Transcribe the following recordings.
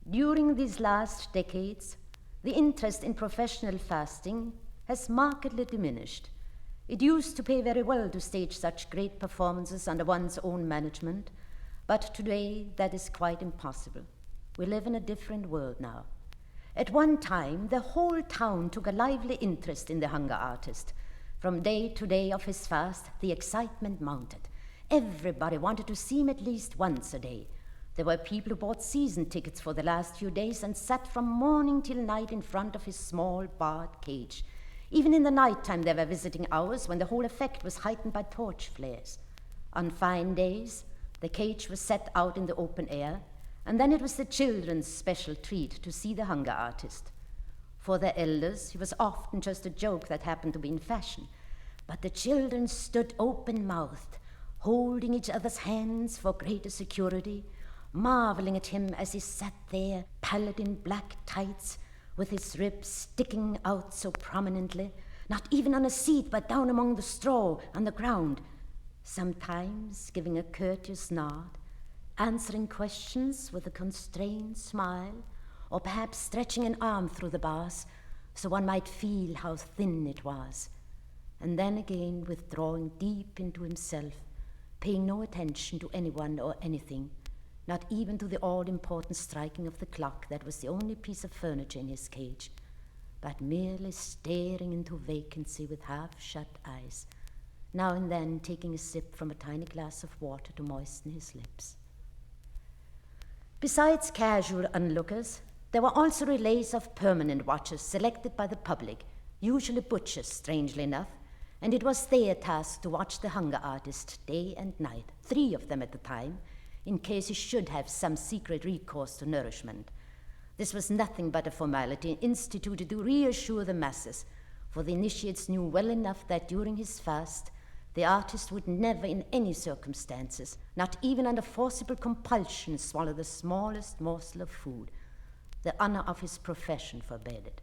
During these last decades, the interest in professional fasting has markedly diminished. It used to pay very well to stage such great performances under one's own management, but today that is quite impossible. We live in a different world now. At one time, the whole town took a lively interest in the hunger artist. From day to day of his fast, the excitement mounted. Everybody wanted to see him at least once a day. There were people who bought season tickets for the last few days and sat from morning till night in front of his small barred cage. Even in the night time there were visiting hours when the whole effect was heightened by torch flares. On fine days, the cage was set out in the open air, and then it was the children's special treat to see the hunger artist. For their elders, he was often just a joke that happened to be in fashion, but the children stood open-mouthed, holding each other's hands for greater security, marveling at him as he sat there, pallid in black tights, with his ribs sticking out so prominently, not even on a seat but down among the straw on the ground, sometimes giving a courteous nod, answering questions with a constrained smile, or perhaps stretching an arm through the bars so one might feel how thin it was, and then again withdrawing deep into himself, paying no attention to anyone or anything, not even to the all-important striking of the clock that was the only piece of furniture in his cage, but merely staring into vacancy with half-shut eyes, now and then taking a sip from a tiny glass of water to moisten his lips. Besides casual onlookers, there were also relays of permanent watchers selected by the public, usually butchers, strangely enough, and it was their task to watch the hunger artist day and night, 3 of them at a time, in case he should have some secret recourse to nourishment. This was nothing but a formality instituted to reassure the masses, for the initiates knew well enough that during his fast, the artist would never in any circumstances, not even under forcible compulsion, swallow the smallest morsel of food. The honor of his profession forbade it.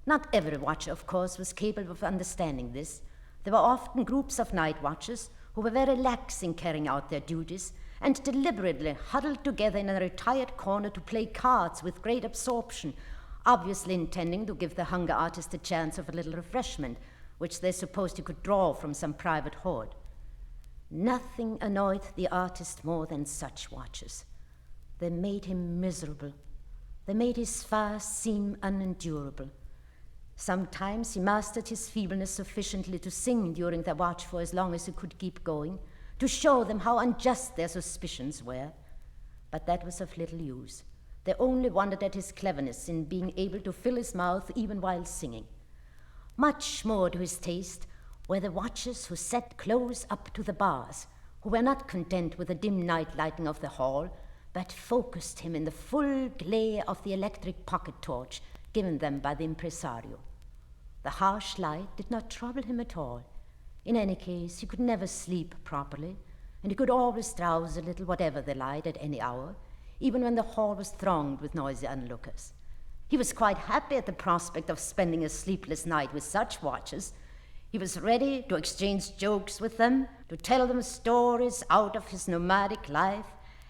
Not every watcher, of course, was capable of understanding this. There were often groups of night watchers who were very lax in carrying out their duties and deliberately huddled together in a retired corner to play cards with great absorption, obviously intending to give the hunger artist a chance of a little refreshment, which they supposed he could draw from some private hoard. Nothing annoyed the artist more than such watchers. They made him miserable. They made his fast seem unendurable. Sometimes he mastered his feebleness sufficiently to sing during the watch for as long as he could keep going, to show them how unjust their suspicions were. But that was of little use. They only wondered at his cleverness in being able to fill his mouth even while singing. Much more to his taste were the watchers who sat close up to the bars, who were not content with the dim night lighting of the hall, but focused him in the full glare of the electric pocket torch given them by the impresario. The harsh light did not trouble him at all. In any case, he could never sleep properly, and he could always drowse a little, whatever the light, at any hour, even when the hall was thronged with noisy onlookers. He was quite happy at the prospect of spending a sleepless night with such watchers. He was ready to exchange jokes with them, to tell them stories out of his nomadic life,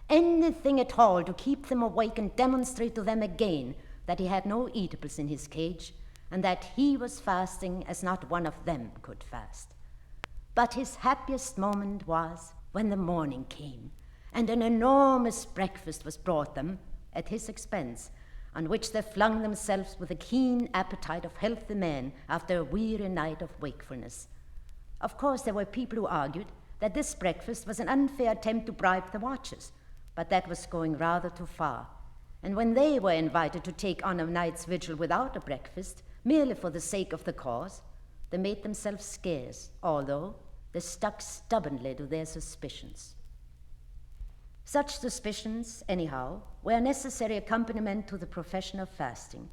anything at all to keep them awake and demonstrate to them again that he had no eatables in his cage, and that he was fasting as not one of them could fast. But his happiest moment was when the morning came, and an enormous breakfast was brought them, at his expense, on which they flung themselves with the keen appetite of healthy men after a weary night of wakefulness. Of course, there were people who argued that this breakfast was an unfair attempt to bribe the watchers, but that was going rather too far. And when they were invited to take on a night's vigil without a breakfast, merely for the sake of the cause, they made themselves scarce, although they stuck stubbornly to their suspicions. Such suspicions, anyhow, were a necessary accompaniment to the profession of fasting.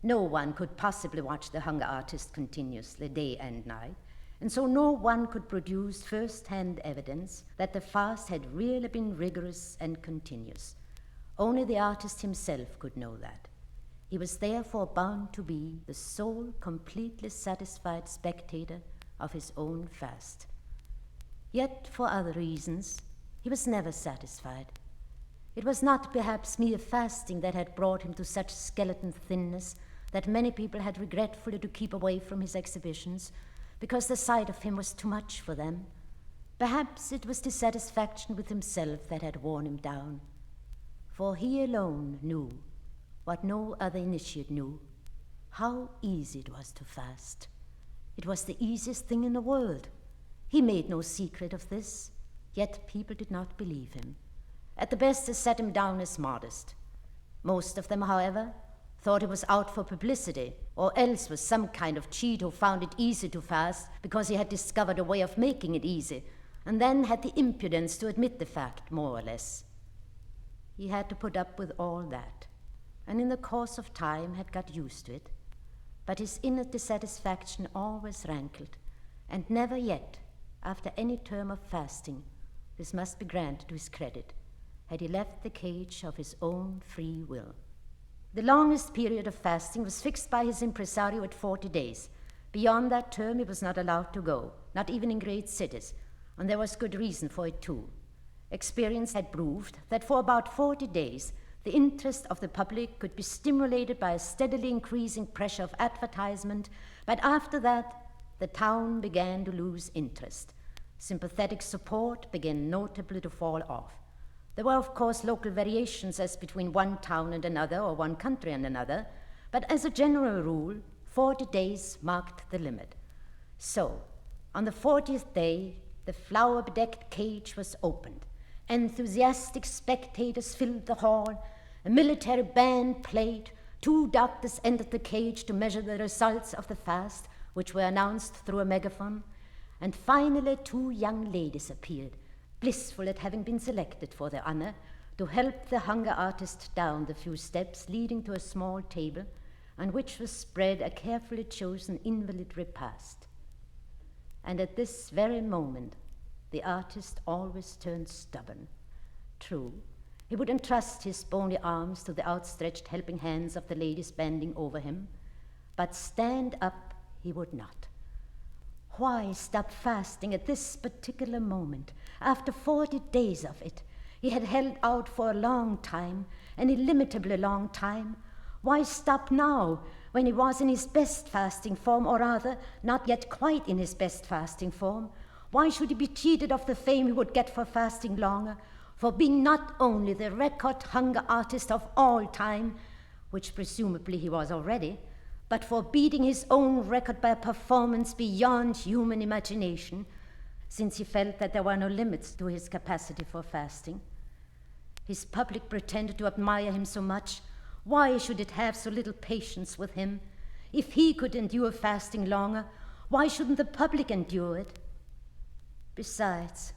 No one could possibly watch the hunger artist continuously, day and night, and so no one could produce first-hand evidence that the fast had really been rigorous and continuous. Only the artist himself could know that. He was therefore bound to be the sole, completely satisfied spectator of his own fast. Yet, for other reasons, he was never satisfied. It was not perhaps mere fasting that had brought him to such skeleton thinness that many people had regretfully to keep away from his exhibitions, because the sight of him was too much for them. Perhaps it was dissatisfaction with himself that had worn him down, for he alone knew, what no other initiate knew, how easy it was to fast. It was the easiest thing in the world. He made no secret of this, yet people did not believe him. At the best, they set him down as modest. Most of them, however, thought he was out for publicity, or else was some kind of cheat who found it easy to fast because he had discovered a way of making it easy, and then had the impudence to admit the fact, more or less. He had to put up with all that, and in the course of time had got used to it. But his inner dissatisfaction always rankled, and never yet, after any term of fasting, this must be granted to his credit, had he left the cage of his own free will. The longest period of fasting was fixed by his impresario at 40 days. Beyond that term he was not allowed to go, not even in great cities, and there was good reason for it too. Experience had proved that for about 40 days the interest of the public could be stimulated by a steadily increasing pressure of advertisement, but after that the town began to lose interest. Sympathetic support began notably to fall off. There were, of course, local variations as between one town and another or one country and another, but as a general rule, 40 days marked the limit. So, on the 40th day, the flower-bedecked cage was opened. Enthusiastic spectators filled the hall, a military band played, 2 doctors entered the cage to measure the results of the fast, which were announced through a megaphone, and finally 2 young ladies appeared, blissful at having been selected for their honor, to help the hunger artist down the few steps leading to a small table on which was spread a carefully chosen invalid repast. And at this very moment, the artist always turned stubborn. True, he would entrust his bony arms to the outstretched helping hands of the ladies bending over him, but stand up he would not. Why stop fasting at this particular moment, after 40 days of it? He had held out for a long time, an illimitably long time. Why stop now, when he was in his best fasting form, or rather, not yet quite in his best fasting form? Why should he be cheated of the fame he would get for fasting longer, for being not only the record hunger artist of all time, which presumably he was already, but for beating his own record by a performance beyond human imagination, since he felt that there were no limits to his capacity for fasting? His public pretended to admire him so much. Why should it have so little patience with him? If he could endure fasting longer, why shouldn't the public endure it? Besides,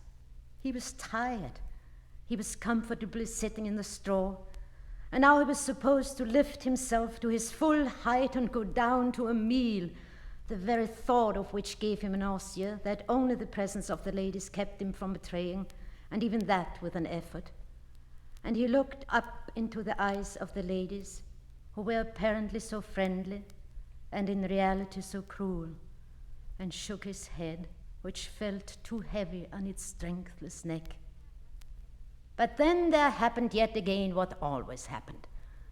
he was tired. He was comfortably sitting in the straw, and now he was supposed to lift himself to his full height and go down to a meal, the very thought of which gave him a nausea that only the presence of the ladies kept him from betraying, and even that with an effort. And he looked up into the eyes of the ladies, who were apparently so friendly, and in reality so cruel, and shook his head, which felt too heavy on its strengthless neck. But then there happened yet again what always happened.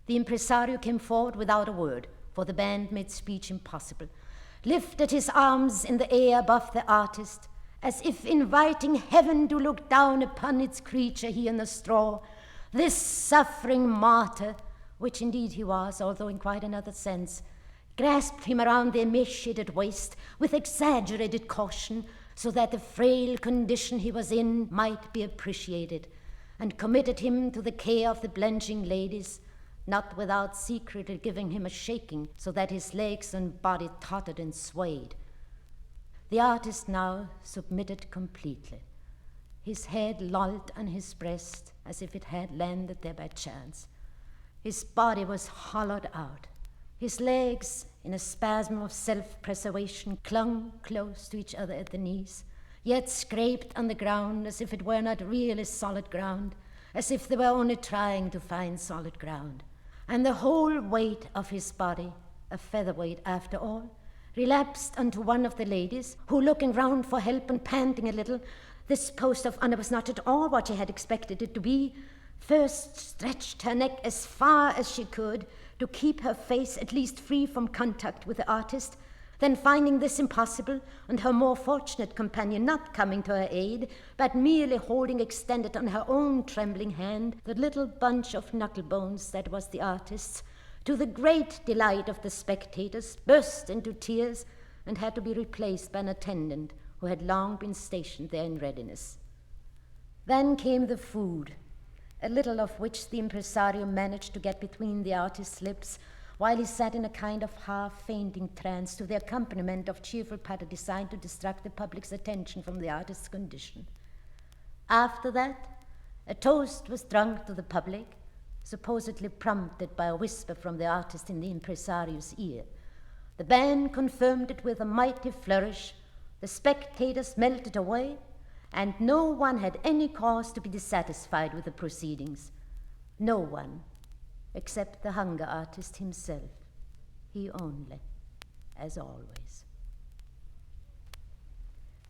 The impresario came forward without a word, for the band made speech impossible, lifted his arms in the air above the artist, as if inviting heaven to look down upon its creature here in the straw, this suffering martyr, which indeed he was, although in quite another sense, grasped him around the emaciated waist with exaggerated caution, so that the frail condition he was in might be appreciated, and committed him to the care of the blenching ladies, not without secretly giving him a shaking, so that his legs and body tottered and swayed. The artist now submitted completely. His head lolled on his breast as if it had landed there by chance. His body was hollowed out. His legs, in a spasm of self-preservation, clung close to each other at the knees, yet scraped on the ground as if it were not really solid ground, as if they were only trying to find solid ground. And the whole weight of his body, a featherweight after all, relapsed unto one of the ladies, who, looking round for help and panting a little, this post of honor was not at all what she had expected it to be, first stretched her neck as far as she could to keep her face at least free from contact with the artist, then finding this impossible and her more fortunate companion not coming to her aid, but merely holding extended on her own trembling hand the little bunch of knuckle bones that was the artist's, to the great delight of the spectators, burst into tears and had to be replaced by an attendant who had long been stationed there in readiness. Then came the food, a little of which the impresario managed to get between the artist's lips while he sat in a kind of half-fainting trance to the accompaniment of cheerful patter designed to distract the public's attention from the artist's condition. After that, a toast was drunk to the public, supposedly prompted by a whisper from the artist in the impresario's ear. The band confirmed it with a mighty flourish, the spectators melted away, and no one had any cause to be dissatisfied with the proceedings. No one, except the hunger artist himself. He only, as always.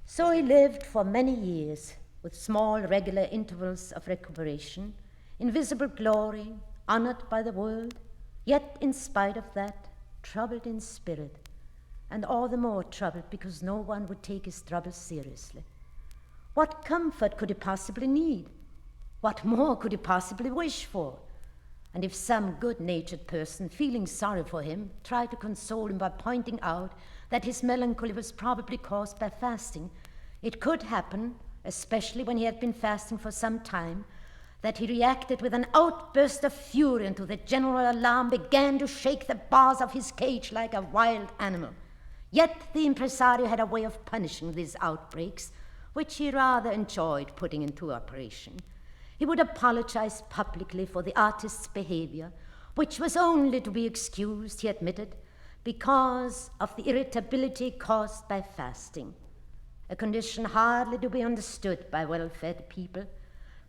So he lived for many years, with small regular intervals of recuperation, in visible glory, honored by the world, yet in spite of that, troubled in spirit, and all the more troubled because no one would take his troubles seriously. What comfort could he possibly need? What more could he possibly wish for? And if some good-natured person, feeling sorry for him, tried to console him by pointing out that his melancholy was probably caused by fasting, it could happen, especially when he had been fasting for some time, that he reacted with an outburst of fury and to the general alarm began to shake the bars of his cage like a wild animal. Yet the impresario had a way of punishing these outbreaks, which he rather enjoyed putting into operation. He would apologize publicly for the artist's behavior, which was only to be excused, he admitted, because of the irritability caused by fasting, a condition hardly to be understood by well-fed people.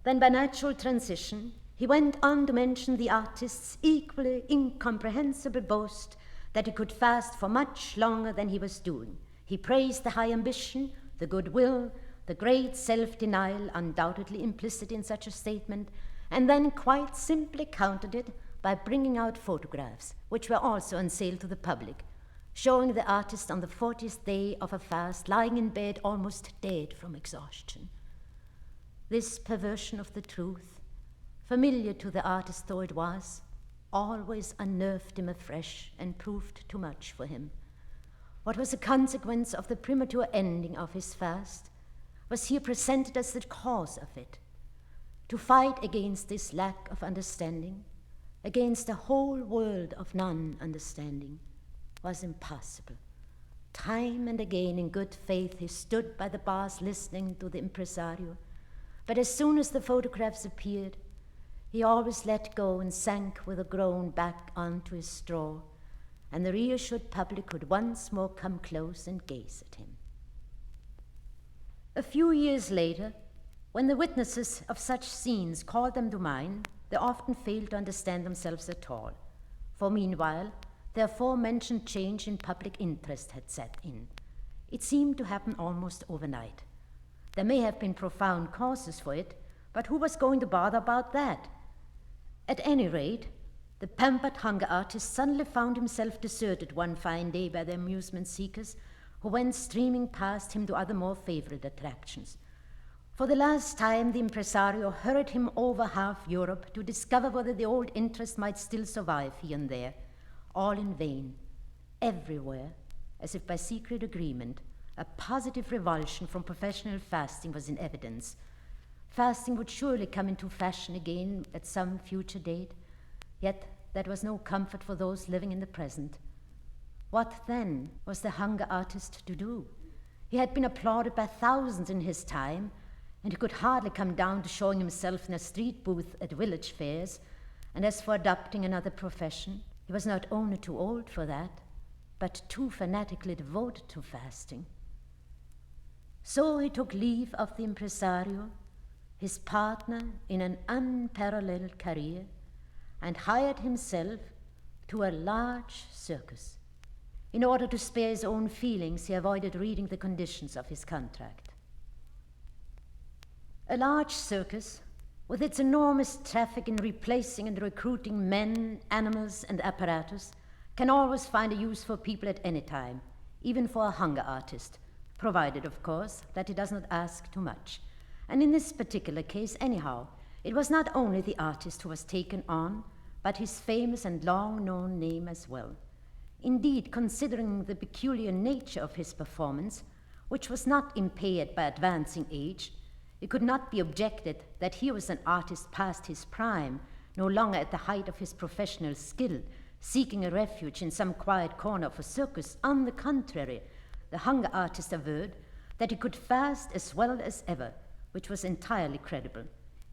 Then by natural transition, he went on to mention the artist's equally incomprehensible boast that he could fast for much longer than he was doing. He praised the high ambition, the goodwill, the great self-denial undoubtedly implicit in such a statement, and then quite simply countered it by bringing out photographs, which were also on sale to the public, showing the artist on the 40th day of a fast lying in bed almost dead from exhaustion. This perversion of the truth, familiar to the artist though it was, always unnerved him afresh and proved too much for him. What was a consequence of the premature ending of his fast was here presented as the cause of it. To fight against this lack of understanding, against a whole world of non-understanding, was impossible. Time and again, in good faith, he stood by the bars listening to the impresario, but as soon as the photographs appeared, he always let go and sank with a groan back onto his straw, and the reassured public could once more come close and gaze at him. A few years later, when the witnesses of such scenes called them to mind, they often failed to understand themselves at all, for meanwhile, the aforementioned change in public interest had set in. It seemed to happen almost overnight. There may have been profound causes for it, but who was going to bother about that? At any rate, the pampered hunger artist suddenly found himself deserted one fine day by the amusement seekers who went streaming past him to other more favorite attractions. For the last time, the impresario hurried him over half Europe to discover whether the old interest might still survive here and there. All in vain. Everywhere, as if by secret agreement, a positive revulsion from professional fasting was in evidence. Fasting would surely come into fashion again at some future date, yet that was no comfort for those living in the present. What then was the hunger artist to do? He had been applauded by thousands in his time, and he could hardly come down to showing himself in a street booth at village fairs, and as for adopting another profession, he was not only too old for that, but too fanatically devoted to fasting. So he took leave of the impresario, his partner in an unparalleled career, and hired himself to a large circus. In order to spare his own feelings, he avoided reading the conditions of his contract. A large circus, with its enormous traffic in replacing and recruiting men, animals, and apparatus, can always find a use for people at any time, even for a hunger artist, provided, of course, that he does not ask too much. And in this particular case, anyhow, it was not only the artist who was taken on, but his famous and long-known name as well. Indeed, considering the peculiar nature of his performance, which was not impaired by advancing age, it could not be objected that here was an artist past his prime, no longer at the height of his professional skill, seeking a refuge in some quiet corner of a circus. On the contrary, the hunger artist averred that he could fast as well as ever, which was entirely credible.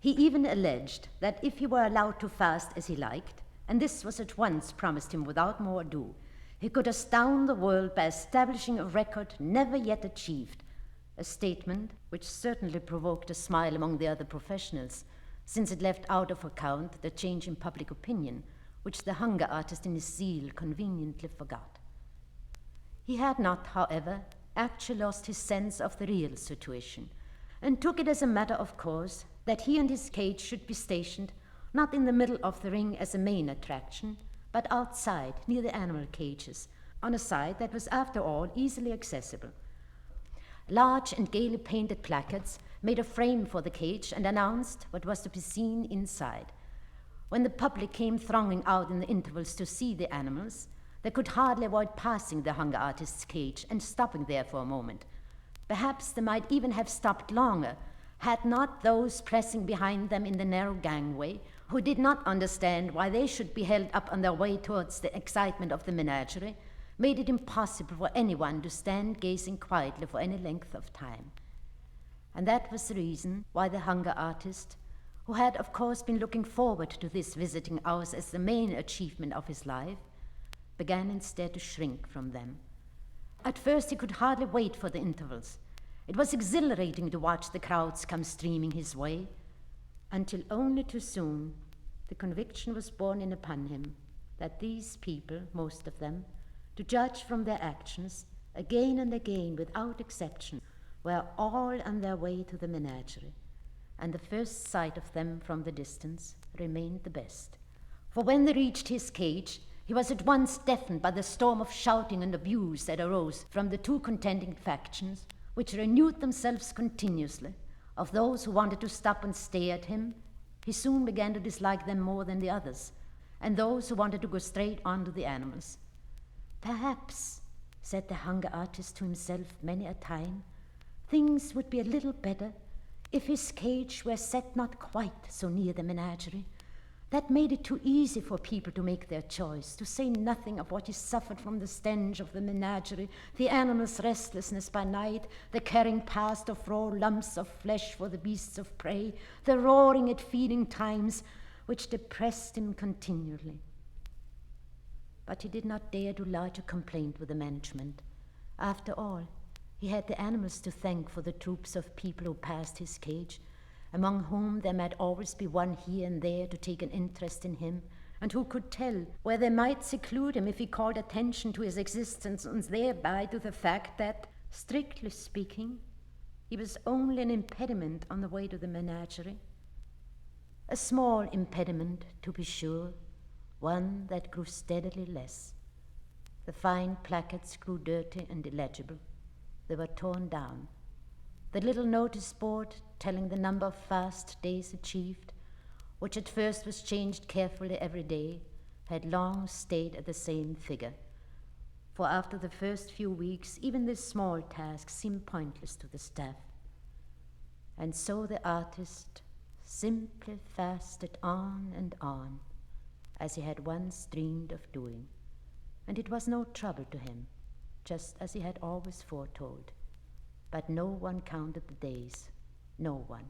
He even alleged that if he were allowed to fast as he liked, and this was at once promised him without more ado, he could astound the world by establishing a record never yet achieved, a statement which certainly provoked a smile among the other professionals, since it left out of account the change in public opinion, which the hunger artist in his zeal conveniently forgot. He had not, however, actually lost his sense of the real situation, and took it as a matter of course that he and his cage should be stationed not in the middle of the ring as a main attraction, but outside, near the animal cages, on a side that was after all easily accessible. Large and gaily painted placards made a frame for the cage and announced what was to be seen inside. When the public came thronging out in the intervals to see the animals, they could hardly avoid passing the hunger artist's cage and stopping there for a moment. Perhaps they might even have stopped longer, had not those pressing behind them in the narrow gangway, who did not understand why they should be held up on their way towards the excitement of the menagerie, made it impossible for anyone to stand gazing quietly for any length of time. And that was the reason why the hunger artist, who had of course been looking forward to this visiting hours as the main achievement of his life, began instead to shrink from them. At first he could hardly wait for the intervals. It was exhilarating to watch the crowds come streaming his way, until only too soon the conviction was borne in upon him that these people, most of them, to judge from their actions, again and again without exception, were all on their way to the menagerie, and the first sight of them from the distance remained the best. For when they reached his cage, he was at once deafened by the storm of shouting and abuse that arose from the two contending factions, which renewed themselves continuously. Of those who wanted to stop and stare at him, he soon began to dislike them more than the others, and those who wanted to go straight on to the animals. Perhaps, said the hunger artist to himself many a time, things would be a little better if his cage were set not quite so near the menagerie. That made it too easy for people to make their choice, to say nothing of what he suffered from the stench of the menagerie, the animals' restlessness by night, the carrying past of raw lumps of flesh for the beasts of prey, the roaring at feeding times, which depressed him continually. But he did not dare to lodge a complaint with the management. After all, he had the animals to thank for the troops of people who passed his cage, among whom there might always be one here and there to take an interest in him, and who could tell where they might seclude him if he called attention to his existence, and thereby to the fact that, strictly speaking, he was only an impediment on the way to the menagerie. A small impediment, to be sure, one that grew steadily less. The fine placards grew dirty and illegible. They were torn down. The little notice board telling the number of fast days achieved, which at first was changed carefully every day, had long stayed at the same figure. For after the first few weeks, even this small task seemed pointless to the staff. And so the artist simply fasted on and on, as he had once dreamed of doing. And it was no trouble to him, just as he had always foretold. But no one counted the days, no one.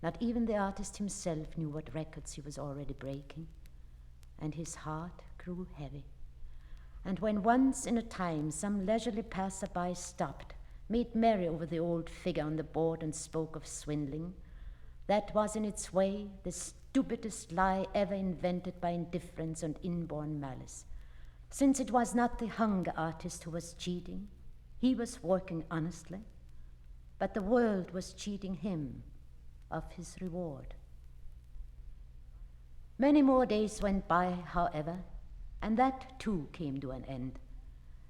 Not even the artist himself knew what records he was already breaking, and his heart grew heavy. And when once in a time some leisurely passer-by stopped, made merry over the old figure on the board and spoke of swindling, that was in its way the stupidest lie ever invented by indifference and inborn malice. Since it was not the hunger artist who was cheating, he was working honestly, but the world was cheating him of his reward. Many more days went by, however, and that too came to an end.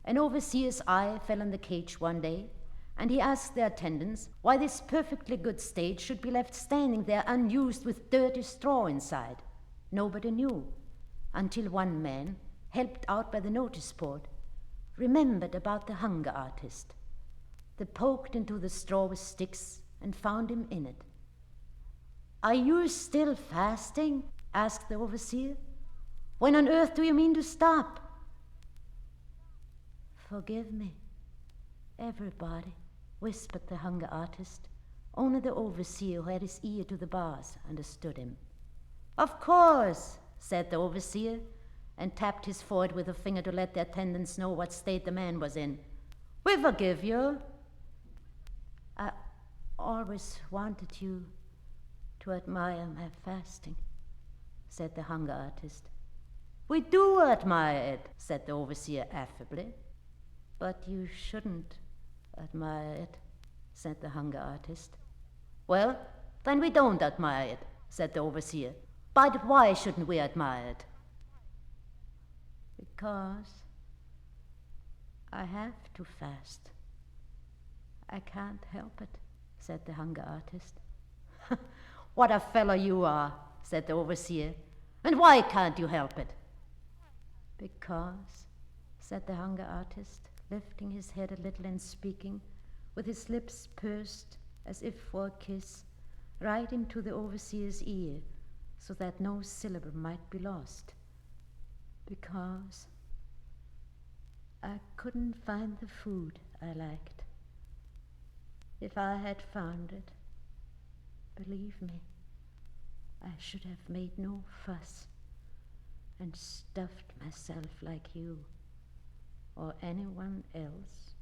An overseer's eye fell on the cage one day, and he asked the attendants why this perfectly good stage should be left standing there unused with dirty straw inside. Nobody knew, until one man, helped out by the notice board, remembered about the hunger artist. They poked into the straw with sticks and found him in it. "Are you still fasting?" asked the overseer. "When on earth do you mean to stop?" "Forgive me, everybody," whispered the hunger artist. Only the overseer, who had his ear to the bars, understood him. "Of course," said the overseer, and tapped his forehead with a finger to let the attendants know what state the man was in. "We forgive you." "I always wanted you to admire my fasting," said the hunger artist. "We do admire it," said the overseer affably. "But you shouldn't admire it," said the hunger artist. "Well, then we don't admire it," said the overseer. "But why shouldn't we admire it?" "Because I have to fast. I can't help it," said the hunger artist. "What a fellow you are," said the overseer. "And why can't you help it?" "Because," said the hunger artist, lifting his head a little and speaking, with his lips pursed as if for a kiss, right into the overseer's ear, so that no syllable might be lost. "Because I couldn't find the food I liked. If I had found it, believe me, I should have made no fuss and stuffed myself like you or anyone else."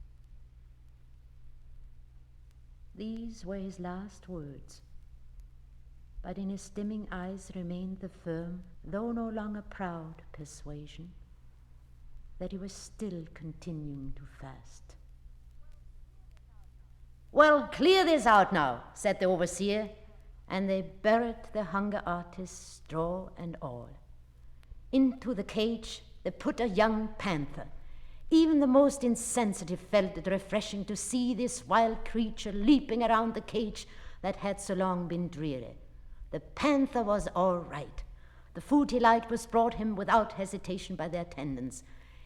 These were his last words, but in his dimming eyes remained the firm, though no longer proud, persuasion that he was still continuing to fast. "Well, clear this out now," said the overseer, and they buried the hunger artist, straw and all. Into the cage they put a young panther. Even the most insensitive felt it refreshing to see this wild creature leaping around the cage that had so long been dreary. The panther was all right. The food he liked was brought him without hesitation by the attendants.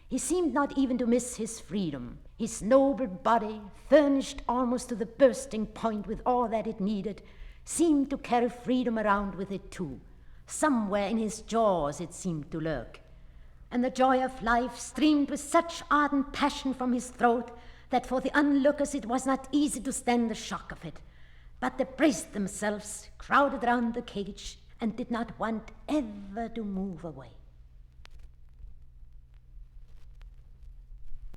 He seemed not even to miss his freedom. His noble body, furnished almost to the bursting point with all that it needed, seemed to carry freedom around with it too. Somewhere in his jaws it seemed to lurk. And the joy of life streamed with such ardent passion from his throat that for the onlookers it was not easy to stand the shock of it. But they braced themselves, crowded round the cage, and did not want ever to move away.